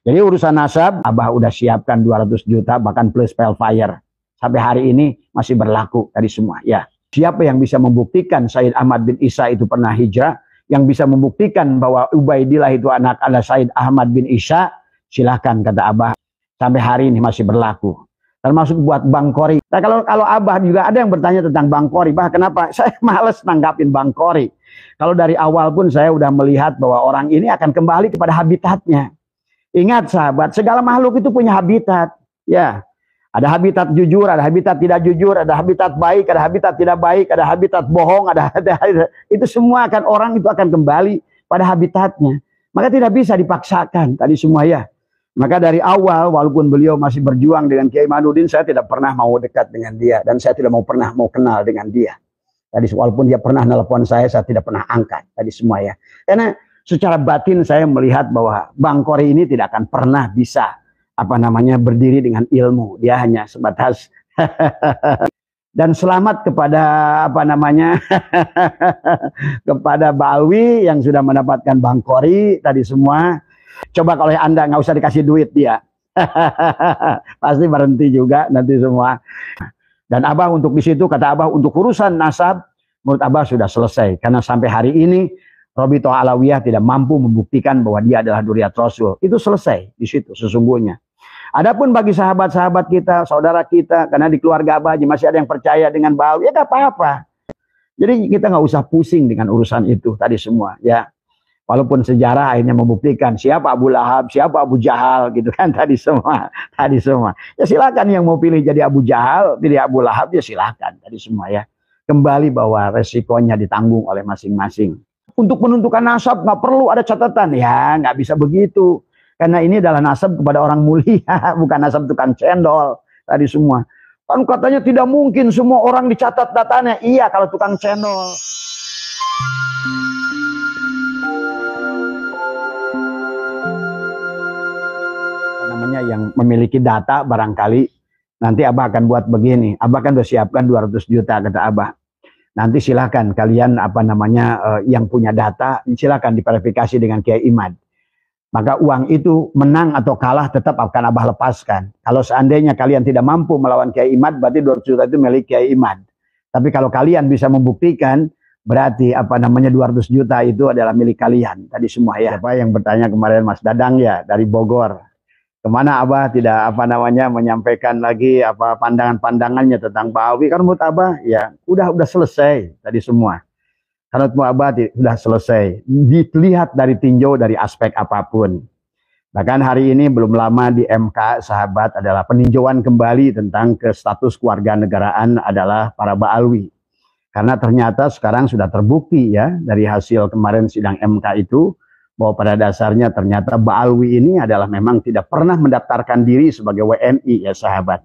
Jadi urusan nasab, Abah udah siapkan 200 juta bahkan plus Pelfire. Sampai hari ini masih berlaku tadi semua. Ya, siapa yang bisa membuktikan Said Ahmad bin Isa itu pernah hijrah, yang bisa membuktikan bahwa Ubaidillah itu anak ala Said Ahmad bin Isa, silahkan kata Abah. Sampai hari ini masih berlaku. Termasuk buat Bang Kori. Nah, kalau Abah juga ada yang bertanya tentang Bang Kori. Bah, kenapa? Saya males nanggapin Bang Kori. Kalau dari awal pun saya udah melihat bahwa orang ini akan kembali kepada habitatnya. Ingat sahabat, segala makhluk itu punya habitat. Ya, ada habitat jujur, ada habitat tidak jujur, ada habitat baik, ada habitat tidak baik, ada habitat bohong, ada itu semua akan orang itu akan kembali pada habitatnya. Maka tidak bisa dipaksakan tadi semua ya. Maka dari awal walaupun beliau masih berjuang dengan Kiai Madudin, saya tidak pernah mau dekat dengan dia dan saya tidak pernah mau kenal dengan dia. Tadi walaupun dia pernah nelpon saya tidak pernah angkat tadi semua ya. Karena secara batin saya melihat bahwa Bang Kori ini tidak akan pernah bisa berdiri dengan ilmu. Dia hanya sebatas dan selamat kepada kepada Ba'alwi yang sudah mendapatkan Bang Kori tadi semua. Coba kalau Anda nggak usah dikasih duit dia. Pasti berhenti juga nanti semua. Dan Abah untuk di situ kata Abah untuk urusan nasab menurut Abah sudah selesai karena sampai hari ini Robitoh Alawiyah tidak mampu membuktikan bahwa dia adalah Dzurriyyah Rasul. Itu selesai di situ sesungguhnya. Adapun bagi sahabat-sahabat kita, saudara kita, karena di keluarga Abah masih ada yang percaya dengan Ba'alwi, ya gak apa-apa. Jadi kita nggak usah pusing dengan urusan itu tadi semua, ya. Walaupun sejarah akhirnya membuktikan siapa Abu Lahab, siapa Abu Jahal, gitu kan tadi semua. Ya silakan yang mau pilih jadi Abu Jahal, pilih Abu Lahab, ya silakan tadi semua ya. Kembali bahwa resikonya ditanggung oleh masing-masing. Untuk menentukan nasab nggak perlu ada catatan ya, nggak bisa begitu karena ini adalah nasab kepada orang mulia, bukan nasab tukang cendol tadi semua. Kan katanya tidak mungkin semua orang dicatat datanya. Iya kalau tukang cendol. Namanya yang memiliki data barangkali nanti Abah akan buat begini. Abah kan udah siapkan 200 juta kata Abah. Nanti silakan kalian yang punya data silakan diverifikasi dengan Kiai Imad. Maka uang itu menang atau kalah tetap akan Abah lepaskan. Kalau seandainya kalian tidak mampu melawan Kiai Imad berarti 200 juta itu milik Kiai Imad. Tapi kalau kalian bisa membuktikan berarti 200 juta itu adalah milik kalian. Tadi semua ya. Siapa yang bertanya kemarin Mas Dadang ya dari Bogor. Kemana Abah tidak menyampaikan lagi pandangan-pandangannya tentang Ba'alwi kan menurut Abah ya udah selesai tadi semua. Karena menurut Abah sudah selesai. Dilihat dari tinjau dari aspek apapun. Bahkan hari ini belum lama di MK sahabat adalah peninjauan kembali tentang ke status keluarga negaraan adalah para Ba'alwi. Karena ternyata sekarang sudah terbukti ya dari hasil kemarin sidang MK itu bahwa pada dasarnya ternyata Ba'alwi ini adalah memang tidak pernah mendaftarkan diri sebagai WNI ya sahabat.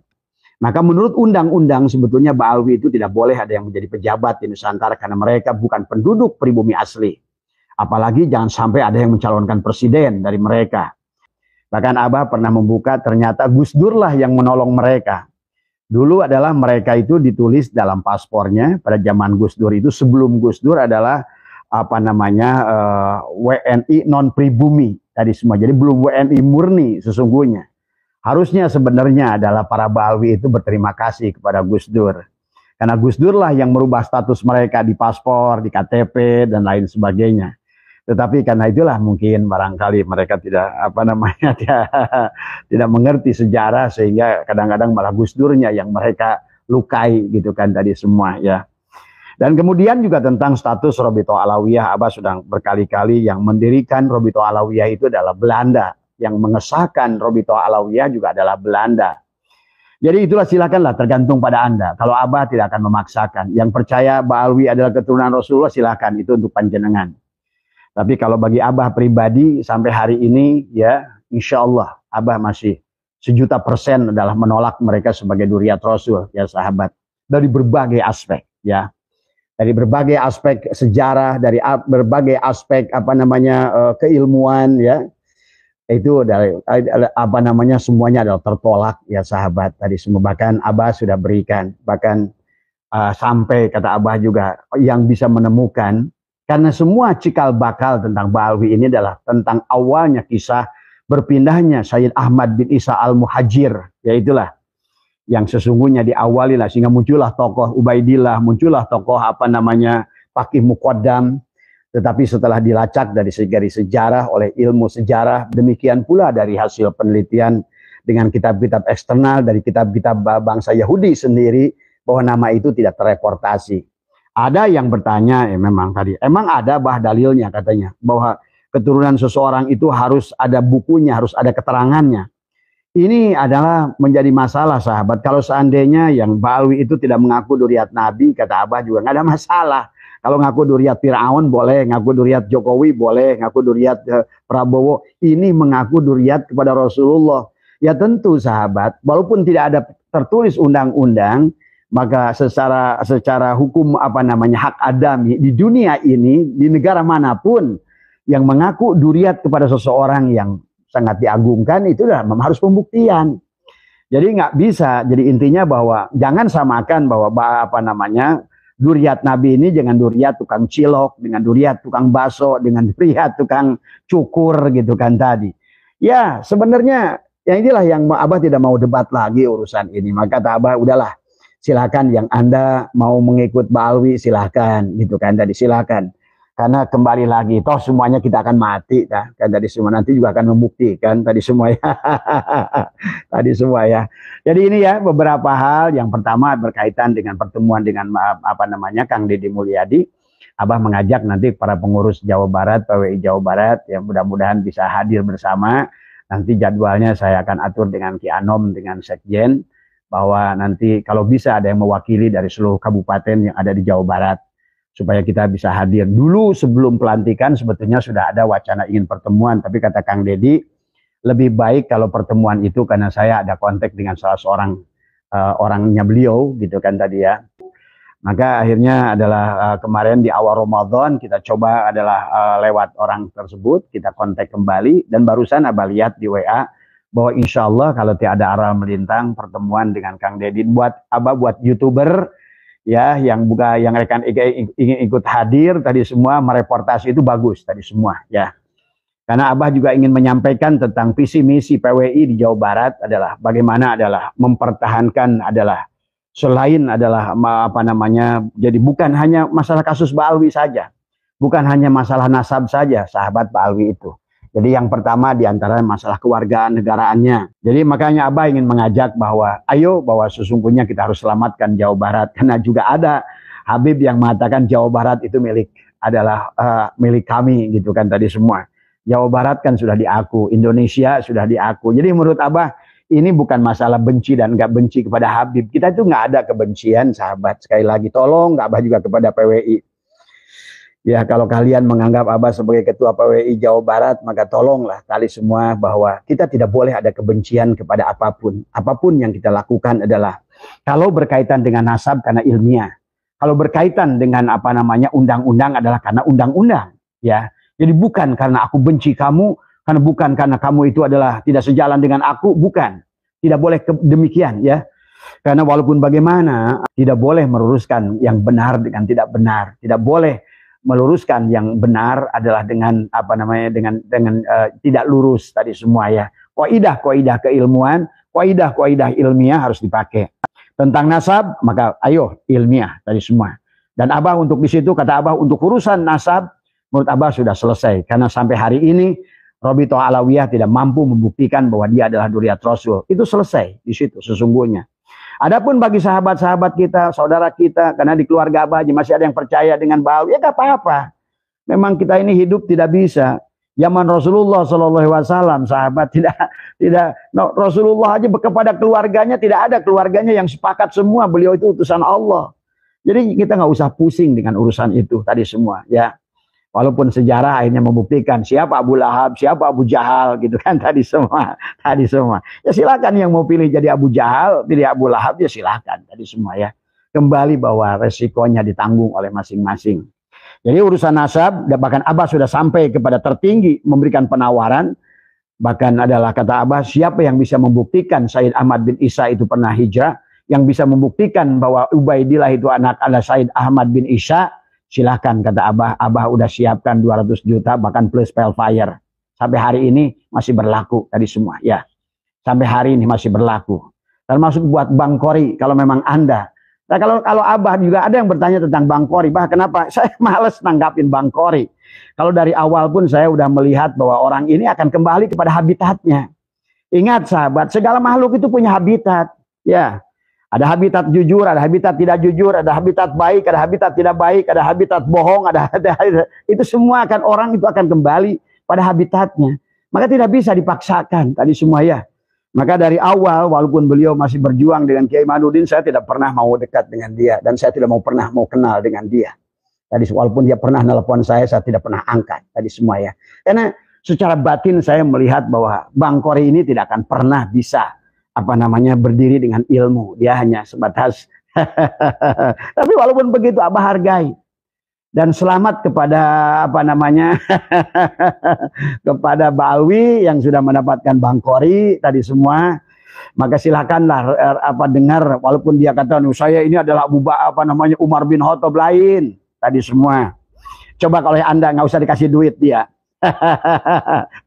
Maka menurut undang-undang sebetulnya Ba'alwi itu tidak boleh ada yang menjadi pejabat di Nusantara karena mereka bukan penduduk pribumi asli. Apalagi jangan sampai ada yang mencalonkan presiden dari mereka. Bahkan Abah pernah membuka ternyata Gus Dur lah yang menolong mereka. Dulu adalah mereka itu ditulis dalam paspornya pada zaman Gus Dur itu sebelum Gus Dur adalah WNI non pribumi tadi semua. Jadi belum WNI murni sesungguhnya. Harusnya sebenarnya adalah para Ba'alwi itu berterima kasih kepada Gus Dur. Karena Gus Dur lah yang merubah status mereka di paspor, di KTP dan lain sebagainya. Tetapi karena itulah mungkin barangkali mereka tidak tidak mengerti sejarah sehingga kadang-kadang malah Gus Durnya yang mereka lukai gitu kan tadi semua ya. Dan kemudian juga tentang status Robitoh Alawiyah, Abah sudah berkali-kali yang mendirikan Robitoh Alawiyah itu adalah Belanda. Yang mengesahkan Robitoh Alawiyah juga adalah Belanda. Jadi itulah silakanlah tergantung pada Anda. Kalau Abah tidak akan memaksakan. Yang percaya Ba'alwi adalah keturunan Rasulullah silakan itu untuk panjenengan. Tapi kalau bagi Abah pribadi sampai hari ini ya insya Allah Abah masih 1.000.000% adalah menolak mereka sebagai Dzurriyyah Rasul ya sahabat. Dari berbagai aspek ya. Dari berbagai aspek sejarah, dari berbagai aspek keilmuan ya. Itu dari semuanya adalah tertolak ya sahabat tadi semua. Bahkan Abah sudah berikan bahkan sampai kata Abah juga yang bisa menemukan karena semua cikal bakal tentang Ba'alwi ini adalah tentang awalnya kisah berpindahnya Sayyid Ahmad bin Isa al-Muhajir, yaitulah yang sesungguhnya diawali lah, sehingga muncullah tokoh Ubaidillah, muncullah tokoh Faqih Muqaddam. Tetapi setelah dilacak dari sejarah oleh ilmu sejarah, demikian pula dari hasil penelitian dengan kitab-kitab eksternal dari kitab-kitab bangsa Yahudi sendiri, bahwa nama itu tidak terreportasi. Ada yang bertanya, memang tadi, emang ada dalilnya katanya, bahwa keturunan seseorang itu harus ada bukunya, harus ada keterangannya. Ini adalah menjadi masalah, sahabat. Kalau seandainya yang Ba'alwi itu tidak mengaku duriat Nabi, kata Abah juga nggak ada masalah. Kalau ngaku duriat Fir'aun boleh, ngaku duriat Jokowi boleh, ngaku duriat Prabowo. Ini mengaku duriat kepada Rasulullah. Ya tentu, sahabat, walaupun tidak ada tertulis undang-undang, maka secara hukum hak adami di dunia ini, di negara manapun, yang mengaku duriat kepada seseorang yang sangat diagungkan, itu harus pembuktian. Jadi nggak bisa. Jadi intinya bahwa jangan samakan bahwa duriat Nabi ini dengan duriat tukang cilok, dengan duriat tukang bakso, dengan duriat tukang cukur gitu kan tadi. Ya sebenarnya yang inilah yang Abah tidak mau debat lagi urusan ini. Maka kata Abah, udahlah, silakan yang Anda mau mengikut Ba'alwi silakan gitu kan tadi, silakan. Karena kembali lagi, toh semuanya kita akan mati, kan tadi semua, nanti juga akan membuktikan tadi semua ya. Tadi semua ya. Jadi ini ya beberapa hal. Yang pertama berkaitan dengan pertemuan dengan Kang Deddy Mulyadi. Abah mengajak nanti para pengurus Jawa Barat, PWI Jawa Barat, yang mudah-mudahan bisa hadir bersama. Nanti jadwalnya saya akan atur dengan Ki Anom, dengan Sekjen, bahwa nanti kalau bisa ada yang mewakili dari seluruh kabupaten yang ada di Jawa Barat, supaya kita bisa hadir. Dulu sebelum pelantikan sebetulnya sudah ada wacana ingin pertemuan, tapi kata Kang Deddy, lebih baik kalau pertemuan itu, karena saya ada kontak dengan salah seorang orangnya beliau gitu kan tadi ya. Maka akhirnya adalah kemarin di awal Ramadan kita coba adalah lewat orang tersebut, kita kontak kembali, dan barusan Abah lihat di WA bahwa insya Allah kalau tidak ada aral melintang pertemuan dengan Kang Deddy. Buat Abah, buat YouTuber ya yang rekan ingin ikut hadir tadi semua, mereportasi itu bagus tadi semua ya. Karena Abah juga ingin menyampaikan tentang visi misi PWI di Jawa Barat adalah bagaimana adalah mempertahankan adalah selain adalah jadi bukan hanya masalah kasus Ba'alwi saja, bukan hanya masalah nasab saja sahabat Ba'alwi itu. Jadi yang pertama diantara masalah kewargaan negaraannya. Jadi makanya Abah ingin mengajak bahwa bahwa sesungguhnya kita harus selamatkan Jawa Barat. Karena juga ada Habib yang mengatakan Jawa Barat itu milik kami gitu kan tadi semua. Jawa Barat kan sudah diaku, Indonesia sudah diaku. Jadi menurut Abah ini bukan masalah benci dan nggak benci kepada Habib. Kita itu nggak ada kebencian sahabat. Sekali lagi tolong Abah juga kepada PWI. Ya kalau kalian menganggap Abah sebagai ketua PWI Jawa Barat, maka tolonglah kali semua bahwa kita tidak boleh ada kebencian kepada apapun. Apapun yang kita lakukan adalah kalau berkaitan dengan nasab karena ilmiah. Kalau berkaitan dengan undang-undang adalah karena undang-undang. Ya, jadi bukan karena aku benci kamu, karena bukan karena kamu itu adalah tidak sejalan dengan aku, bukan. Tidak boleh demikian ya. Karena walaupun bagaimana tidak boleh meluruskan yang benar dengan tidak benar, tidak boleh meluruskan yang benar adalah dengan dengan tidak lurus tadi semua ya. Kaidah keilmuan, kaidah ilmiah harus dipakai. Tentang nasab maka ayo ilmiah tadi semua. Dan Abah untuk di situ kata Abah untuk urusan nasab menurut Abah sudah selesai, karena sampai hari ini Robito Alawiyah tidak mampu membuktikan bahwa dia adalah duriat Rasul. Itu selesai di situ sesungguhnya. Adapun bagi sahabat-sahabat kita, saudara kita, karena di keluarga Abah masih ada yang percaya dengan Ba'alwi, ya gak apa-apa. Memang kita ini hidup tidak bisa. Zaman Rasulullah SAW, sahabat Rasulullah aja kepada keluarganya tidak ada keluarganya yang sepakat semua beliau itu utusan Allah. Jadi kita nggak usah pusing dengan urusan itu tadi semua, ya. Walaupun sejarah akhirnya membuktikan siapa Abu Lahab, siapa Abu Jahal gitu kan tadi semua. Ya silakan yang mau pilih jadi Abu Jahal, pilih Abu Lahab ya silakan tadi semua ya. Kembali bahwa resikonya ditanggung oleh masing-masing. Jadi urusan nasab, bahkan Abah sudah sampai kepada tertinggi memberikan penawaran. Bahkan adalah kata Abah, siapa yang bisa membuktikan Sayyid Ahmad bin Isa itu pernah hijrah, yang bisa membuktikan bahwa Ubaidillah itu anak adalah Sayyid Ahmad bin Isa, silahkan kata Abah. Abah udah siapkan 200 juta bahkan plus pelfire sampai hari ini masih berlaku tadi semua ya. Sampai hari ini masih berlaku. Termasuk buat Bang Kori kalau memang Anda. Nah, kalau Abah juga ada yang bertanya tentang Bang Kori, bah kenapa? Saya males nanggapin Bang Kori. Kalau dari awal pun saya udah melihat bahwa orang ini akan kembali kepada habitatnya. Ingat sahabat, segala makhluk itu punya habitat. Ya, ada habitat jujur, ada habitat tidak jujur, ada habitat baik, ada habitat tidak baik, ada habitat bohong, ada itu semua akan orang itu akan kembali pada habitatnya. Maka tidak bisa dipaksakan tadi semua ya. Maka dari awal, walaupun beliau masih berjuang dengan Kiai Imaduddin, saya tidak pernah mau dekat dengan dia. Dan saya tidak pernah mau kenal dengan dia. Tadi walaupun dia pernah nelpon saya tidak pernah angkat. Tadi semua ya. Karena secara batin saya melihat bahwa Bang Kori ini tidak akan pernah bisa berdiri dengan ilmu. Dia hanya sebatas. Tapi walaupun begitu, Abah hargai. Dan selamat kepada kepada Ba'alwi yang sudah mendapatkan Bang Kori tadi semua. Maka silakanlah dengar, walaupun dia kata saya ini adalah Umar bin Khattab lain tadi semua. Coba kalau Anda nggak usah dikasih duit dia.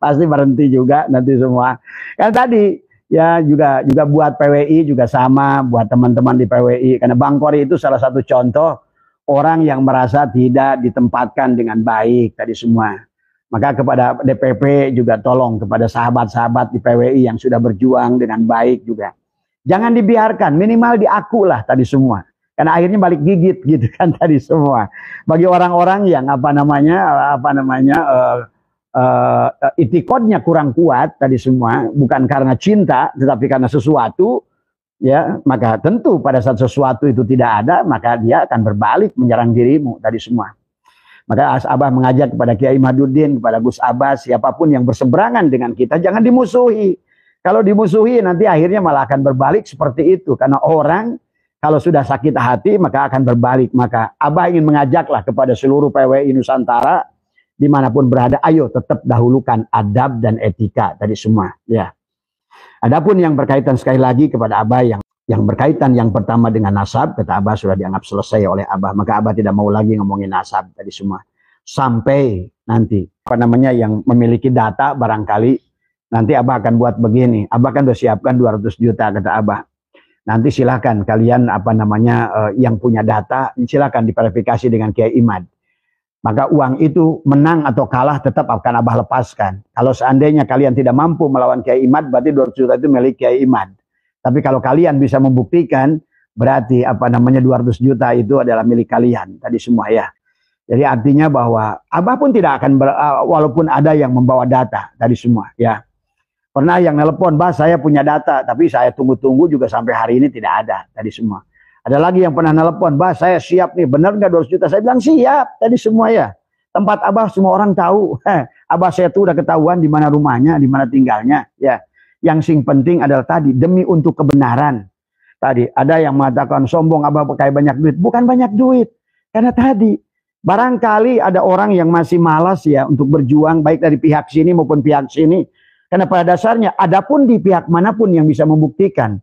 Pasti berhenti juga nanti semua. Kan tadi ya juga buat PWI juga sama, buat teman-teman di PWI, karena Bang Kori itu salah satu contoh orang yang merasa tidak ditempatkan dengan baik tadi semua. Maka kepada DPP juga tolong, kepada sahabat-sahabat di PWI yang sudah berjuang dengan baik juga. Jangan dibiarkan, minimal diaku lah tadi semua. Karena akhirnya balik gigit gitu kan tadi semua. Bagi orang-orang yang itikadnya kurang kuat tadi semua, bukan karena cinta tetapi karena sesuatu, ya, maka tentu pada saat sesuatu itu tidak ada, maka dia akan berbalik menyerang dirimu tadi semua. Maka Abah mengajak kepada Kiai Imaduddin, kepada Gus Abbas, siapapun yang berseberangan dengan kita, jangan dimusuhi. Kalau dimusuhi nanti akhirnya malah akan berbalik seperti itu. Karena orang kalau sudah sakit hati maka akan berbalik. Maka Abah ingin mengajaklah kepada seluruh PWI Nusantara, dimanapun berada, ayo tetap dahulukan adab dan etika tadi semua. Ya. Adapun yang berkaitan sekali lagi kepada Abah yang berkaitan yang pertama dengan nasab, kata Abah sudah dianggap selesai oleh Abah, maka Abah tidak mau lagi ngomongin nasab tadi semua. Sampai nanti yang memiliki data barangkali nanti Abah akan buat begini. Abah kan sudah siapkan 200 juta kata Abah. Nanti silakan kalian yang punya data silakan diverifikasi dengan Kiai Imad. Maka uang itu menang atau kalah tetap akan Abah lepaskan. Kalau seandainya kalian tidak mampu melawan Kiai Imad, berarti 200 juta itu milik Kiai Imad. Tapi kalau kalian bisa membuktikan, berarti 200 juta itu adalah milik kalian. Tadi semua ya. Jadi artinya bahwa Abah pun tidak akan, walaupun ada yang membawa data. Tadi semua ya. Pernah yang nelpon, bah saya punya data, tapi saya tunggu-tunggu juga sampai hari ini tidak ada. Tadi semua. Ada lagi yang pernah nelpon, bah saya siap nih, benar nggak 200 juta? Saya bilang siap, tadi semua ya. Tempat Abah semua orang tahu. Abah saya tuh udah ketahuan di mana rumahnya, di mana tinggalnya. Ya, yang sing penting adalah tadi demi untuk kebenaran. Tadi ada yang mengatakan sombong Abah pakai banyak duit, bukan banyak duit. Karena tadi barangkali ada orang yang masih malas ya untuk berjuang baik dari pihak sini maupun pihak sini. Karena pada dasarnya, adapun di pihak manapun yang bisa membuktikan,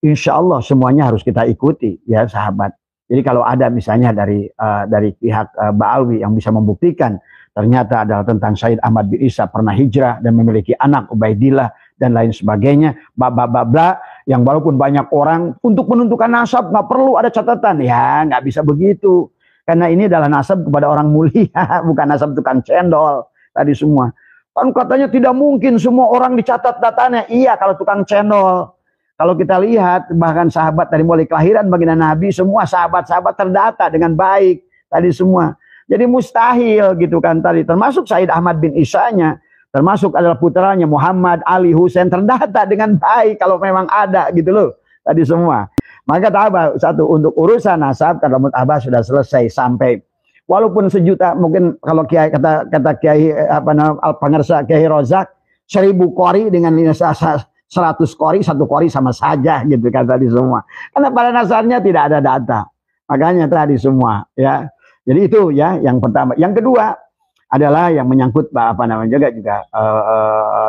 insya Allah semuanya harus kita ikuti ya sahabat. Jadi kalau ada misalnya dari pihak Ba'alwi yang bisa membuktikan ternyata adalah tentang Sayyid Ahmad bin Isa pernah hijrah dan memiliki anak Ubaidillah dan lain sebagainya, bla yang walaupun banyak orang untuk menentukan nasab nggak perlu ada catatan, ya nggak bisa begitu. Karena ini adalah nasab kepada orang mulia, bukan nasab tukang cendol tadi semua. Kan katanya tidak mungkin semua orang dicatat datanya. Iya, kalau tukang cendol. Kalau kita lihat, bahkan sahabat dari mulai kelahiran baginda Nabi, semua sahabat-sahabat terdata dengan baik. Tadi semua. Jadi mustahil gitu kan tadi. Termasuk Sayyid Ahmad bin Isanya. Termasuk adalah putranya Muhammad, Ali, Husain. Terdata dengan baik kalau memang ada gitu loh. Tadi semua. Maka kata Abah, satu, untuk urusan nasab, kata Abah sudah selesai sampai. Walaupun sejuta, mungkin kalau Kiai kata Kiai Al-Pangersa Kiai Rozak 1000 kori dengan 100 kori, 1 kori sama saja gitu kan tadi semua. Karena pada dasarnya tidak ada data. Makanya tadi semua ya. Jadi itu ya yang pertama. Yang kedua adalah yang menyangkut juga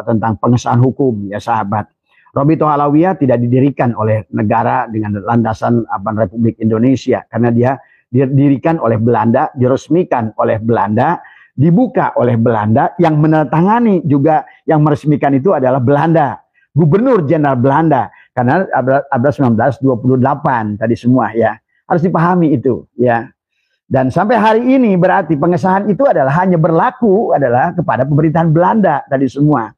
tentang pengesahan hukum ya sahabat. Robito Alawiyah tidak didirikan oleh negara dengan landasan Republik Indonesia karena dia didirikan oleh Belanda, diresmikan oleh Belanda dibuka oleh Belanda, yang menandatangani juga yang meresmikan itu adalah Belanda, Gubernur Jenderal Belanda, karena abad 1928 tadi semua ya. Harus dipahami itu ya. Dan sampai hari ini berarti pengesahan itu adalah hanya berlaku adalah kepada pemerintahan Belanda tadi semua.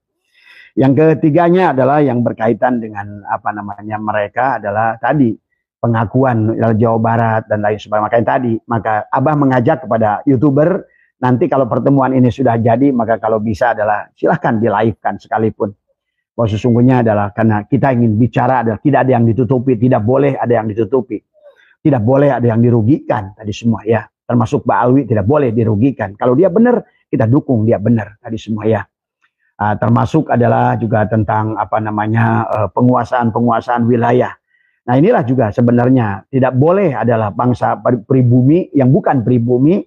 Yang ketiganya adalah yang berkaitan dengan apa namanya mereka adalah tadi pengakuan Jawa Barat dan lain sebagainya. Makanya tadi, maka Abah mengajak kepada YouTuber, nanti kalau pertemuan ini sudah jadi, maka kalau bisa adalah silahkan di-live-kan sekalipun. Bahwa sesungguhnya adalah karena kita ingin bicara adalah tidak ada yang ditutupi, tidak boleh ada yang ditutupi. Tidak boleh ada yang dirugikan tadi semua ya. Termasuk Mbak Alwi tidak boleh dirugikan. Kalau dia benar, kita dukung dia benar tadi semua ya. Termasuk adalah juga tentang apa namanya penguasaan wilayah. Nah inilah juga sebenarnya tidak boleh adalah bangsa pribumi yang bukan pribumi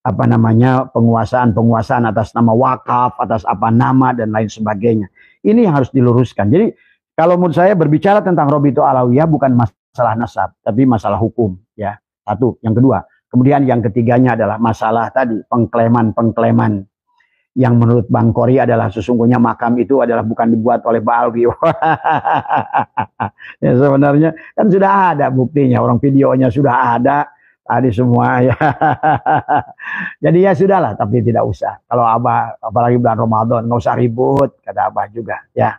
apa namanya penguasaan atas nama wakaf, atas apa nama dan lain sebagainya. Ini yang harus diluruskan. Jadi kalau menurut saya berbicara tentang Robito Alawiyah bukan masalah nasab, tapi masalah hukum ya. Satu, yang kedua. Kemudian yang ketiganya adalah masalah tadi pengklaiman yang menurut Bang Kori adalah sesungguhnya makam itu adalah bukan dibuat oleh Mbak Alwi. Ya sebenarnya kan sudah ada buktinya, orang videonya sudah ada tadi semua ya. Jadi ya sudahlah, tapi tidak usah. Kalau Abah apalagi bulan Ramadan nggak usah ribut, kata Abah juga ya.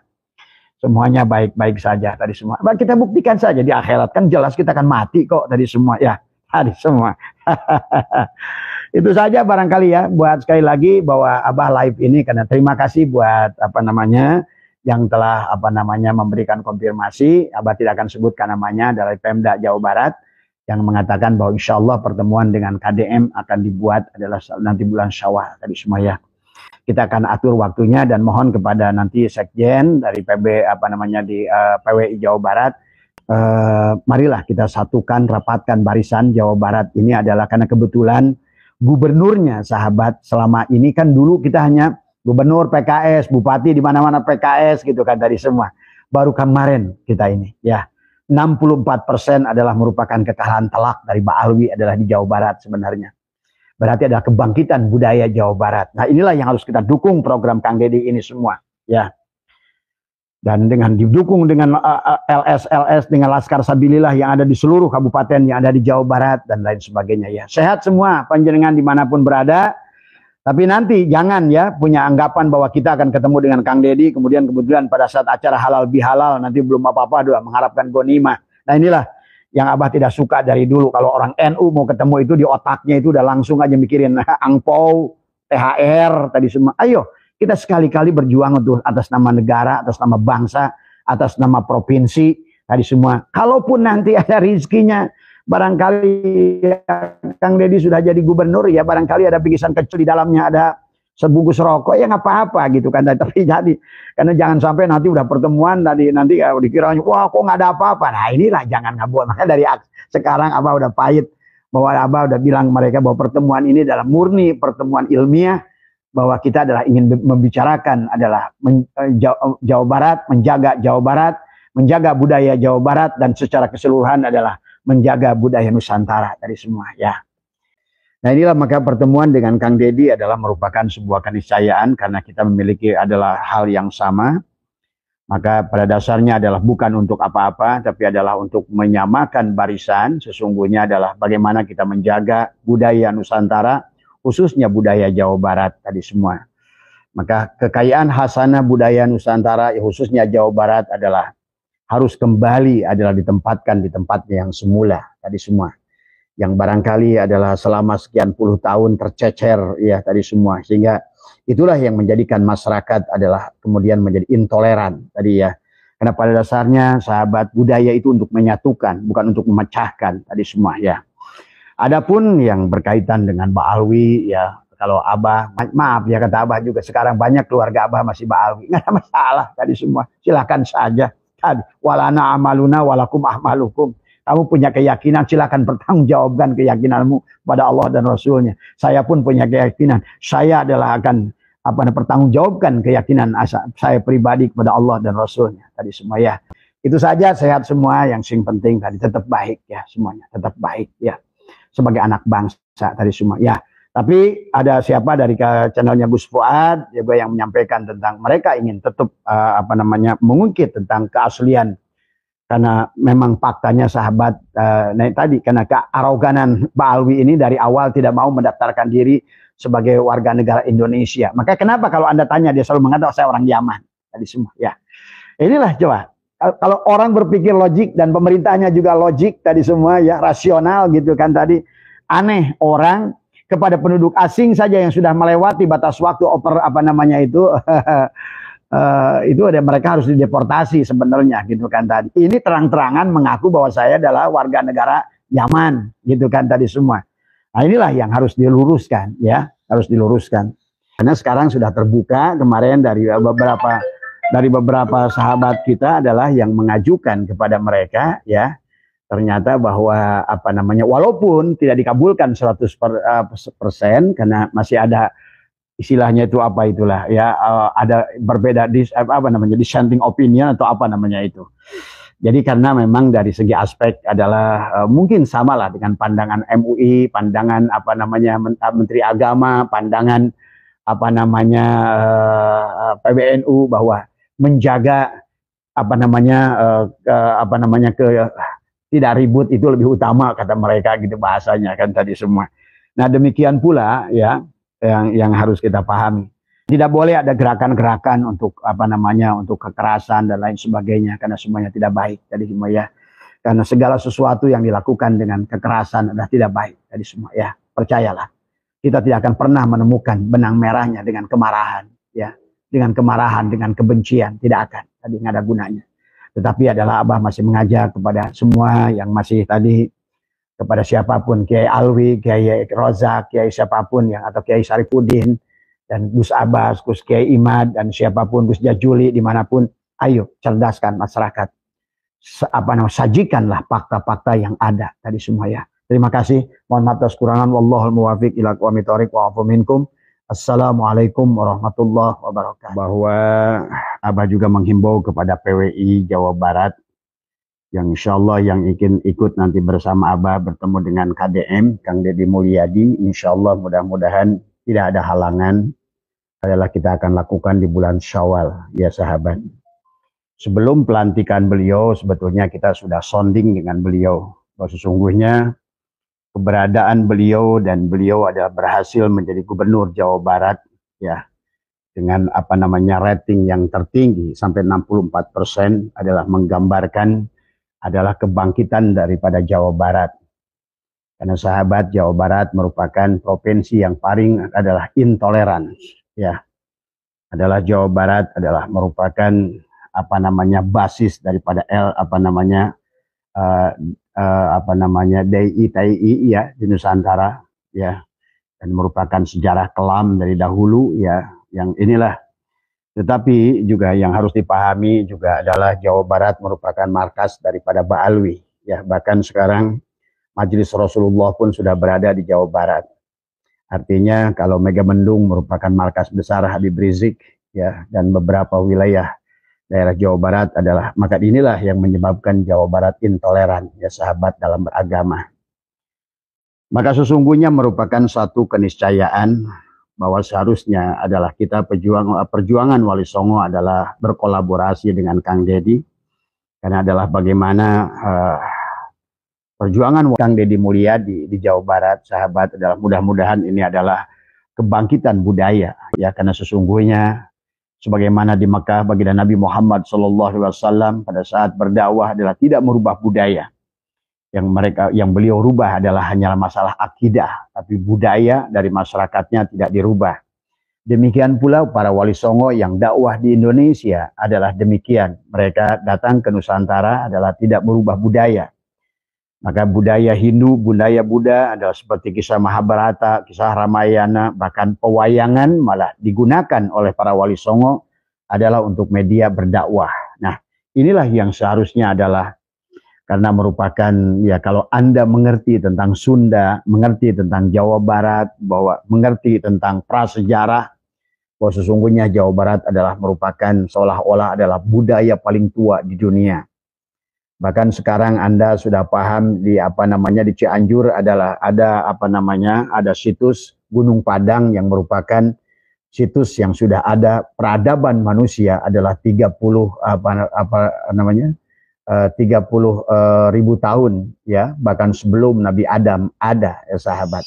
Semuanya baik-baik saja tadi semua. Bah, kita buktikan saja di akhirat kan jelas kita akan mati kok tadi semua ya. Tadi semua. Itu saja barangkali ya buat sekali lagi bahwa Abah live ini karena terima kasih buat apa namanya yang telah apa namanya memberikan konfirmasi. Abah tidak akan sebutkan namanya dari Pemda Jawa Barat yang mengatakan bahwa insya Allah pertemuan dengan KDM akan dibuat adalah nanti bulan Syawal tadi semua ya. Kita akan atur waktunya dan mohon kepada nanti Sekjen dari PB apa namanya di PWI Jawa Barat, marilah kita satukan rapatkan barisan Jawa Barat ini adalah karena kebetulan gubernurnya sahabat selama ini kan dulu kita hanya gubernur PKS, bupati di mana-mana PKS gitu kan tadi semua. Baru kemarin kita ini ya 64% adalah merupakan kekalahan telak dari Mbak Alwi adalah di Jawa Barat sebenarnya. Berarti adalah kebangkitan budaya Jawa Barat. Nah inilah yang harus kita dukung program Kang Deddy ini semua. Ya. Dan dengan didukung dengan LS dengan Laskar Sabilillah yang ada di seluruh kabupaten yang ada di Jawa Barat dan lain sebagainya ya. Sehat semua panjenengan dimanapun berada. Tapi nanti jangan ya punya anggapan bahwa kita akan ketemu dengan Kang Deddy. Kemudian kebetulan pada saat acara halal bihalal nanti belum apa-apa doa mengharapkan gonimah. Nah inilah yang Abah tidak suka dari dulu. Kalau orang NU mau ketemu itu di otaknya itu udah langsung aja mikirin angpau, THR, tadi semua. Ayo kita sekali-kali berjuang untuk atas nama negara, atas nama bangsa, atas nama provinsi, tadi semua. Kalaupun nanti ada rizkinya, barangkali ya, Kang Deddy sudah jadi gubernur, ya barangkali ada bingkisan kecil di dalamnya, ada sebungkus rokok, ya nggak apa-apa gitu kan. Tapi jadi karena jangan sampai nanti udah pertemuan nanti dikira wah kok nggak ada apa-apa. Nah inilah jangan ngabuat. Makanya dari sekarang Abah udah pahit bahwa Abah udah bilang mereka bahwa pertemuan ini adalah murni pertemuan ilmiah, bahwa kita adalah ingin membicarakan adalah Jawa Barat, menjaga Jawa Barat, menjaga budaya Jawa Barat, dan secara keseluruhan adalah menjaga budaya Nusantara dari semua ya. Nah inilah maka pertemuan dengan Kang Deddy adalah merupakan sebuah keniscayaan karena kita memiliki adalah hal yang sama. Maka pada dasarnya adalah bukan untuk apa-apa, tapi adalah untuk menyamakan barisan. Sesungguhnya adalah bagaimana kita menjaga budaya Nusantara, khususnya budaya Jawa Barat tadi semua. Maka kekayaan hasanah budaya Nusantara, khususnya Jawa Barat adalah harus kembali adalah ditempatkan di tempatnya yang semula tadi semua. Yang barangkali adalah selama sekian puluh tahun tercecer ya tadi semua, sehingga itulah yang menjadikan masyarakat adalah kemudian menjadi intoleran tadi ya. Karena pada dasarnya sahabat budaya itu untuk menyatukan, bukan untuk memecahkan tadi semua ya. Adapun yang berkaitan dengan Mbak Alwi ya, kalau Abah maaf ya kata Abah juga sekarang banyak keluarga Abah masih Mbak Alwi, nggak ada masalah tadi semua, silakan saja. Tadi walana amaluna walakum ahmalukum. Kamu punya keyakinan, silakan pertanggungjawabkan keyakinanmu pada Allah dan Rasulnya. Saya pun punya keyakinan, saya adalah akan pertanggungjawabkan keyakinan saya pribadi kepada Allah dan Rasulnya. Tadi semua ya. Itu saja, sehat semua. Yang sing penting tadi tetap baik ya semuanya, tetap baik ya. Sebagai anak bangsa tadi semua ya. Tapi ada siapa dari channelnya Gus Fuad juga yang menyampaikan tentang mereka ingin tetap mengungkit tentang keaslian, karena memang faktanya sahabat tadi karena kearoganan Pak Alwi ini dari awal tidak mau mendaftarkan diri sebagai warga negara Indonesia. Maka kenapa kalau Anda tanya dia selalu mengatakan saya orang Yaman tadi semua ya. Inilah coba kalau orang berpikir logik dan pemerintahnya juga logik tadi semua ya, rasional gitu kan tadi, aneh orang kepada penduduk asing saja yang sudah melewati batas waktu itu ada mereka harus dideportasi sebenarnya gitu kan tadi. Ini terang-terangan mengaku bahwa saya adalah warga negara Yaman gitu kan tadi semua. Nah inilah yang harus diluruskan ya, harus diluruskan. Karena sekarang sudah terbuka, kemarin dari beberapa sahabat kita adalah yang mengajukan kepada mereka ya, ternyata bahwa walaupun tidak dikabulkan 100% karena masih ada istilahnya itu ada berbeda dissenting opinion atau itu. Jadi karena memang dari segi aspek adalah mungkin samalah dengan pandangan MUI, pandangan Menteri Agama, pandangan PBNU bahwa menjaga tidak ribut itu lebih utama kata mereka gitu bahasanya kan tadi semua. Nah demikian pula ya yang harus kita pahami. Tidak boleh ada gerakan-gerakan untuk untuk kekerasan dan lain sebagainya karena semuanya tidak baik tadi semua ya. Karena segala sesuatu yang dilakukan dengan kekerasan adalah tidak baik tadi semua ya. Percayalah. Kita tidak akan pernah menemukan benang merahnya dengan kemarahan ya. Dengan kemarahan, dengan kebencian tidak akan. Tadi nggak ada gunanya. Tetapi adalah Abah masih mengajak kepada semua yang masih tadi, kepada siapapun, Kiai Alwi, Kiai Rozak, Kiai siapapun yang atau Kiai Syarifuddin dan Gus Abbas, Gus Kiai Imad dan siapapun, Gus Jajuli dimanapun, ayo cerdaskan masyarakat. Sajikanlah fakta-fakta yang ada tadi semua ya. Terima kasih. Mohon maaf atas kekurangan. Wallahul muwaffiq ila aqwamit thoriq wa afu minkum. Assalamualaikum warahmatullahi wabarakatuh. Bahwa Abah juga menghimbau kepada PWI Jawa Barat yang insya Allah yang ingin ikut nanti bersama Abah bertemu dengan KDM Kang Deddy Mulyadi, insya Allah mudah-mudahan tidak ada halangan, adalah kita akan lakukan di bulan Syawal ya sahabat. Sebelum pelantikan beliau sebetulnya kita sudah sounding dengan beliau bahwa sesungguhnya keberadaan beliau dan beliau adalah berhasil menjadi gubernur Jawa Barat ya dengan rating yang tertinggi sampai 64% adalah menggambarkan adalah kebangkitan daripada Jawa Barat. Karena sahabat Jawa Barat merupakan provinsi yang paling adalah intoleran ya. Adalah Jawa Barat adalah merupakan basis daripada DI TII ya di Nusantara ya, dan merupakan sejarah kelam dari dahulu ya, yang inilah. Tetapi juga yang harus dipahami juga adalah Jawa Barat merupakan markas daripada Ba'alwi ya, bahkan sekarang Majelis Rasulullah pun sudah berada di Jawa Barat. Artinya kalau Megamendung merupakan markas besar Habib Rizik ya, dan beberapa wilayah daerah Jawa Barat adalah, maka inilah yang menyebabkan Jawa Barat intoleran ya sahabat dalam beragama. Maka sesungguhnya merupakan satu keniscayaan bahwa seharusnya adalah kita perjuangan Wali Songo adalah berkolaborasi dengan Kang Deddy, karena adalah bagaimana perjuangan Kang Deddy Mulyadi di Jawa Barat sahabat adalah mudah-mudahan ini adalah kebangkitan budaya ya, karena sesungguhnya sebagaimana di Mekah baginda Nabi Muhammad SAW pada saat berdakwah adalah tidak merubah budaya. Yang beliau rubah adalah hanyalah masalah akidah, tapi budaya dari masyarakatnya tidak dirubah. Demikian pula para Wali Songo yang dakwah di Indonesia adalah demikian. Mereka datang ke Nusantara adalah tidak merubah budaya. Maka budaya Hindu, budaya Buddha adalah seperti kisah Mahabharata, kisah Ramayana, bahkan pewayangan malah digunakan oleh para Wali Songo adalah untuk media berdakwah. Nah, inilah yang seharusnya adalah, karena merupakan ya, kalau Anda mengerti tentang Sunda, mengerti tentang Jawa Barat, bahwa mengerti tentang prasejarah, bahwa sesungguhnya Jawa Barat adalah merupakan seolah-olah adalah budaya paling tua di dunia. Bahkan sekarang Anda sudah paham di apa namanya di Cianjur adalah ada situs Gunung Padang yang merupakan situs yang sudah ada peradaban manusia adalah 30 ribu tahun ya, bahkan sebelum Nabi Adam ada ya sahabat.